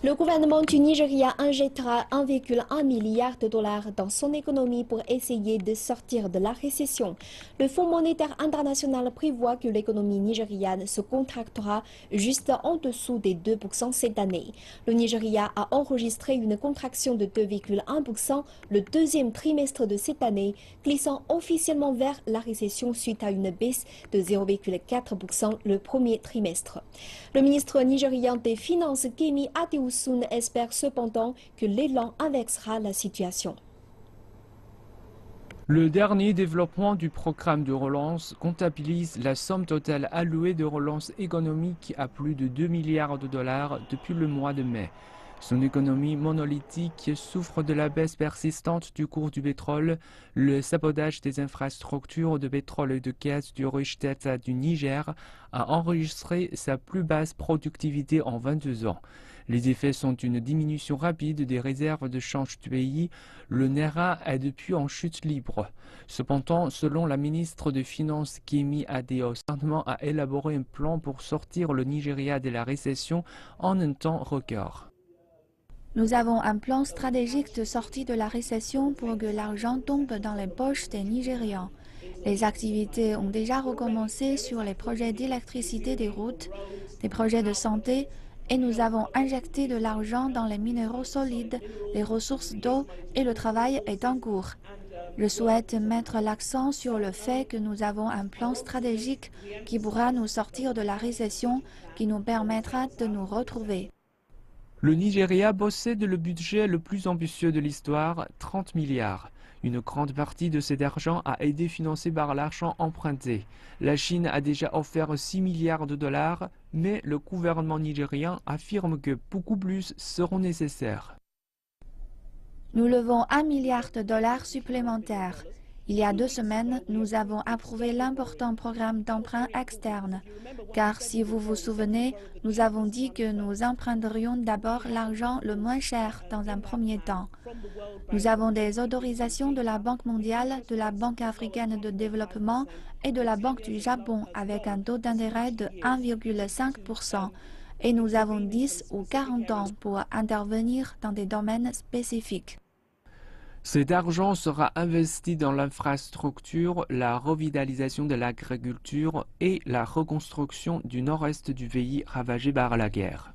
Le gouvernement du Nigeria injectera 1,1 milliard de dollars dans son économie pour essayer de sortir de la récession. Le Fonds monétaire international prévoit que l'économie nigériane se contractera juste en dessous des 2% cette année. Le Nigeria a enregistré une contraction de 2,1% le deuxième trimestre de cette année, glissant officiellement vers la récession suite à une baisse de 0,4% le premier trimestre. Le ministre nigérian des Finances, Kemi Adeosun, espère cependant que l'élan inversera la situation. Le dernier développement du programme de relance comptabilise la somme totale allouée de relance économique à plus de 2 milliards de dollars depuis le mois de mai. Son économie monolithique souffre de la baisse persistante du cours du pétrole, le sabotage des infrastructures de pétrole et de gaz du riche Delta du Niger a enregistré sa plus basse productivité en 22 ans. Les effets sont une diminution rapide des réserves de change du pays. Le Naira est depuis en chute libre. Cependant, selon la ministre des Finances Kemi Adeosun, le gouvernement a élaboré un plan pour sortir le Nigeria de la récession en un temps record. Nous avons un plan stratégique de sortie de la récession pour que l'argent tombe dans les poches des Nigérians. Les activités ont déjà recommencé sur les projets d'électricité des routes, des projets de santé, et nous avons injecté de l'argent dans les minéraux solides, les ressources d'eau et le travail est en cours. Je souhaite mettre l'accent sur le fait que nous avons un plan stratégique qui pourra nous sortir de la récession, qui nous permettra de nous retrouver. Le Nigeria possède le budget le plus ambitieux de l'histoire, 30 milliards. Une grande partie de cet argent a été financée par l'argent emprunté. La Chine a déjà offert 6 milliards de dollars, mais le gouvernement nigérien affirme que beaucoup plus seront nécessaires. Nous levons 1 milliard de dollars supplémentaires. Il y a 2 semaines, nous avons approuvé l'important programme d'emprunt externe. Car si vous vous souvenez, nous avons dit que nous emprunterions d'abord l'argent le moins cher dans un premier temps. Nous avons des autorisations de la Banque mondiale, de la Banque africaine de développement et de la Banque du Japon avec un taux d'intérêt de 1,5%. Et nous avons 10 ou 40 ans pour intervenir dans des domaines spécifiques. Cet argent sera investi dans l'infrastructure, la revitalisation de l'agriculture et la reconstruction du nord-est du pays ravagé par la guerre.